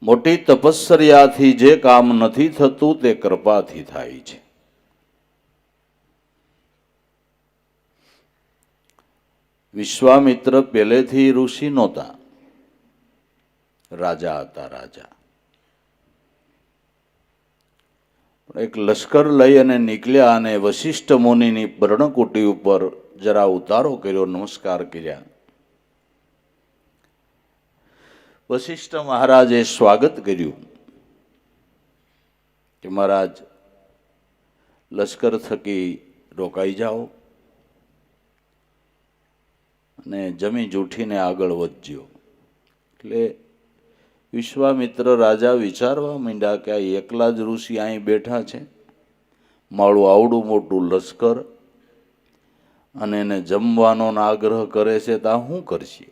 મોટી તપશ્ચર્યાથી જે કામ નથી થતું તે કૃપાથી થાય છે. વિશ્વામિત્ર પહેલેથી ઋષિ નહોતા, રાજા હતા. રાજા એક લશ્કર લઈ અને નીકળ્યા અને વશિષ્ઠ મુનિની પર્ણકુટી ઉપર જરા ઉતારો કર્યો, નમસ્કાર કર્યા. વશિષ્ઠ મહારાજે સ્વાગત કર્યું કે મહારાજ લશ્કર થકી રોકાઈ જાઓ અને જમી જૂઠીને આગળ વધજો. એટલે વિશ્વામિત્ર રાજા વિચારવા માંડ્યા કે આ એકલા જ ઋષિ અહીં બેઠા છે, મારું આવડું મોટું લશ્કર, અને એને જમવાનો આગ્રહ કરે છે તો આ શું કરશે,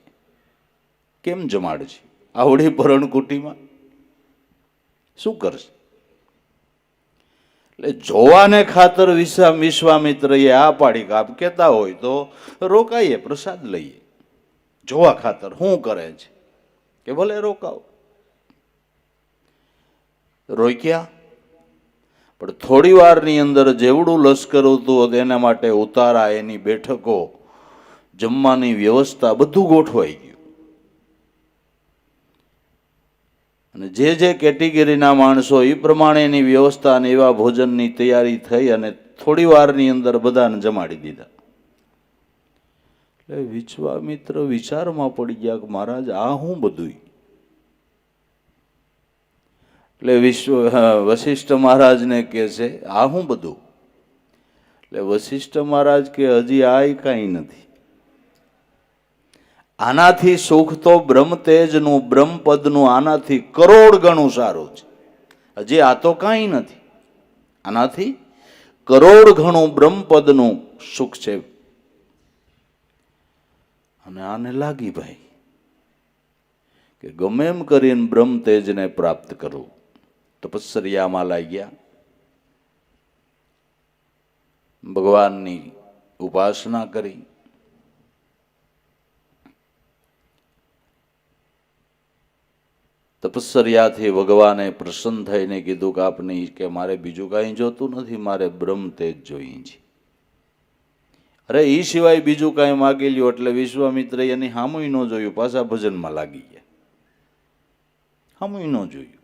કેમ જમાડશે? આવડી પર્ણકુટીમાં શું કરશે? એટલે જોવાને ખાતર વિશ્વામિત્રએ આ પાડી કે આપ કહેતા હોય તો રોકાઈએ, પ્રસાદ લઈએ. જોવા ખાતર શું કરે છે કે ભલે રોકાવ. રોક્યા, પણ થોડી વારની અંદર જેવડું લશ્કર હતું એના માટે ઉતારા, એની બેઠકો, જમવાની વ્યવસ્થા બધું ગોઠવાઈ ગયું. અને જે કેટેગરીના માણસો એ પ્રમાણેની વ્યવસ્થા અને એવા ભોજનની તૈયારી થઈ અને થોડી વારની અંદર બધાને જમાડી દીધા. એટલે વિશ્વામિત્ર વિચારમાં પડી ગયા કે મહારાજ આ હું બધું. એટલે વશિષ્ઠ મહારાજને કહે છે આ હું બધું. એટલે વશિષ્ઠ મહારાજ કે હજી આ કાંઈ નથી, આનાથી સુખ તો બ્રહ્મતેજનું, બ્રહ્મપદનું આનાથી કરોડ ગણું સારું છે. હજી આ તો કાંઈ નથી, આનાથી કરોડ ગણું બ્રહ્મપદનું સુખ છે. અને આને લાગી ભાઈ કે ગમે એમ કરીને બ્રહ્મતેજને પ્રાપ્ત કરવું. તપશ્ચર્યામાં લાગ્યા, ભગવાનની ઉપાસના કરી. તપશ્ચર્યાથી ભગવાને પ્રસન્ન થઈને કીધું કે આપને કે મારે બીજું કાંઈ જોતું નથી, મારે બ્રહ્મતેજ જોઈએ છે. અરે એ સિવાય બીજું કાંઈ માગી લ્યો. એટલે વિશ્વામિત્રએ એની હામુય ન જોયું, પાછા ભજનમાં લાગી ગયા. હામુય ન જોયું.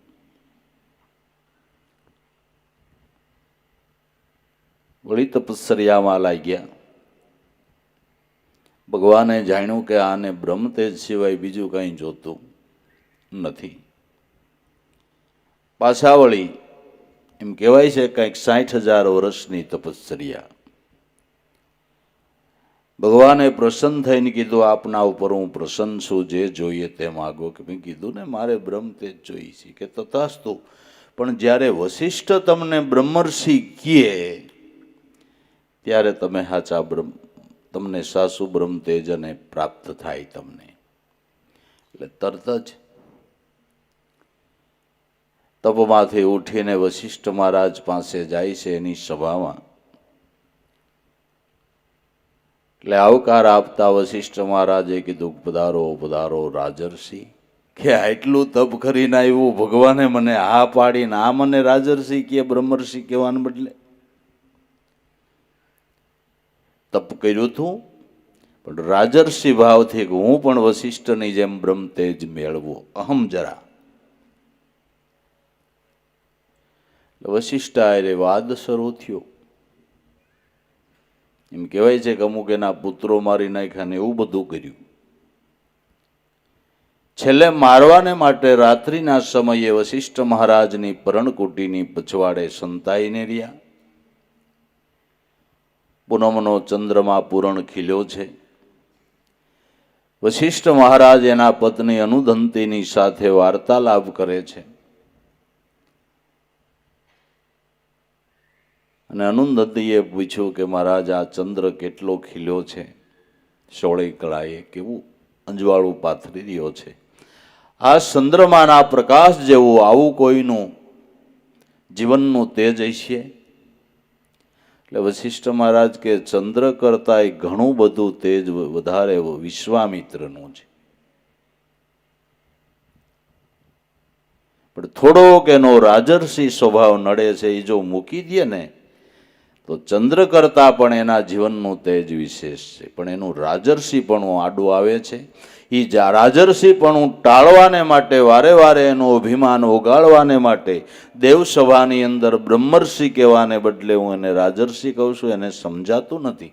વળી તપશ્ચર્યામાં લાગ્યા. ભગવાને જાણ્યું કે આને બ્રહ્મતેજ સિવાય બીજું કાંઈ જોતું નથી. પાછા વળી એમ કહેવાય છે કંઈક 60,000 વર્ષની તપશ્ચર્યા. ભગવાને પ્રસન્ન થઈને કીધું આપના ઉપર હું પ્રસન્ન છું, જે જોઈએ તે માગો. કે મેં કીધું ને મારે બ્રહ્મતેજ જોઈ છે. કે તથાસ્તુ. પણ જ્યારે વશિષ્ઠ તમને બ્રહ્મર્ષિ કહે ત્યારે તમે સાચા તમને સાસુ બ્રહ્મતેજ અને પ્રાપ્ત થાય તમને. એટલે તરત જ તપમાંથી ઉઠીને વશિષ્ઠ મહારાજ પાસે જાય છે, એની સભામાં. એટલે આવકાર આપતા વશિષ્ઠ મહારાજે કીધું પધારો પધારો રાજર્ષિ. કે આટલું તપ કરીને આવ્યું, ભગવાને મને હા પાડીને આ મને રાજર્ષિ કે બ્રહ્મર્ષિ કહેવાને બદલે. તપ કર્યું હતું પણ રાજર્ષિ ભાવથી હું પણ વશિષ્ઠની જેમ બ્રહ્મતેજ મેળવું, અહમ જરા. વશિષ્ઠ આરે વાદ શરૂ થયો. એમ કહેવાય છે કે અમુક એના પુત્રો મારી નાખ્યા ને એવું બધું કર્યું. છેલ્લે મારવાને માટે રાત્રિના સમયે વશિષ્ઠ મહારાજની પર્ણકુટીની પછવાડે સંતાઈને રહ્યા. પૂનમનો ચંદ્રમા પૂરણ ખીલ્યો છે. વશિષ્ઠ મહારાજ એના પત્ની અનુદંતીની સાથે વાર્તાલાપ કરે છે. અને અનુદંતીએ પૂછ્યું કે મહારાજ આ ચંદ્ર કેટલો ખીલ્યો છે, સોળે કળાએ કેવું અંજવાળું પાથરી રહ્યો છે. આ ચંદ્રમાના પ્રકાશ જેવું આવું કોઈનું જીવનનું તેજ હશે? એટલે વશિષ્ઠ મહારાજ કે ચંદ્ર કરતા ઘણું બધું તેજ વધારે વિશ્વામિત્રનું છે. પણ થોડોક એનો રાજર્ષિ સ્વભાવ નડે છે. એ જો મૂકી દે ને તો ચંદ્ર કરતાં પણ એના જીવનનું તેજ વિશેષ છે. પણ એનું રાજર્ષિપણું આડું આવે છે. એ રાજર્ષિપણું ટાળવાને માટે, વારે વારે એનું અભિમાન ઓગાળવાને માટે દેવસભાની અંદર બ્રહ્મર્ષિ કહેવાને બદલે હું એને રાજર્ષિ કહું છું. એને સમજાતું નથી.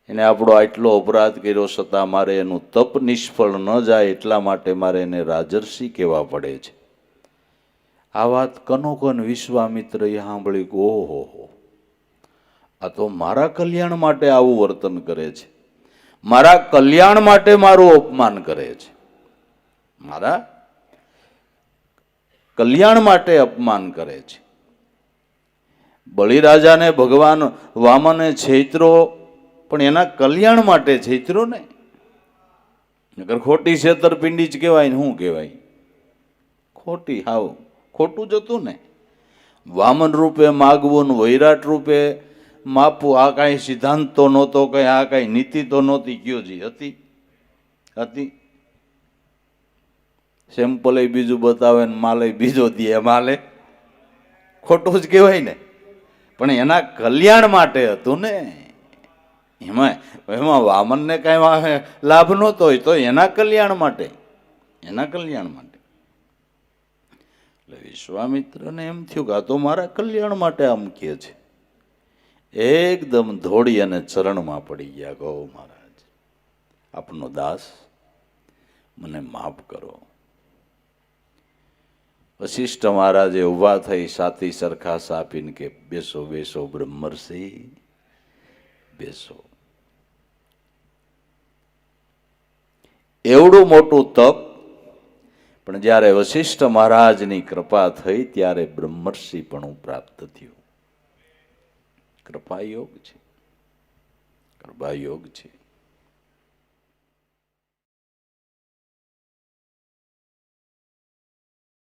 એને આપણો આટલો અપરાધ કર્યો છતાં મારે એનું તપ નિષ્ફળ ન જાય એટલા માટે મારે એને રાજર્ષિ કહેવા પડે છે. આ વાત કનોકન વિશ્વામિત્રએ સાંભળી. ઓહો, આ તો મારા કલ્યાણ માટે આવું વર્તન કરે છે, મારા કલ્યાણ માટે મારું અપમાન કરે છે, મારા કલ્યાણ માટે અપમાન કરે છે. બલિરાજાને ભગવાન વામને છેતરો, પણ એના કલ્યાણ માટે છેતરો ને. નકર ખોટી છેતરપિંડી જ કહેવાય ને. શું કહેવાય? ખોટી, હાવ ખોટું જ હતું ને. વામન રૂપે માગવું ને વૈરાટ રૂપે માપવું, આ કાંઈ સિદ્ધાંત તો નહોતો, કઈ આ કાંઈ નીતિ તો નહોતી. કયો જી હતી? હતી. સેમ્પલ બીજું બતાવે ને માલે બીજો દે, માલે ખોટું જ કહેવાય ને. પણ એના કલ્યાણ માટે હતું ને. એમાં વામનને કાંઈ લાભ નહોતો હોય તો એના કલ્યાણ માટે, એના કલ્યાણ માટે. એટલે વિશ્વામિત્રને એમ થયું કે આ તો મારા કલ્યાણ માટે આમ કહે છે. એકદમ ધોળી અને ચરણમાં પડી ગયા. ગો મહારાજ, આપનો દાસ, મને માફ કરો. વશિષ્ઠ મહારાજે ઊભા થઈ સાતી સરખા સાપીને કે બેસો બેસો બ્રહ્મર્ષિ, બેસો. એવડું મોટું તપ, પણ જ્યારે વશિષ્ઠ મહારાજની કૃપા થઈ ત્યારે બ્રહ્મર્ષિપણું પ્રાપ્ત થયું. કૃપા યોગ છે, કૃપા યોગ છે.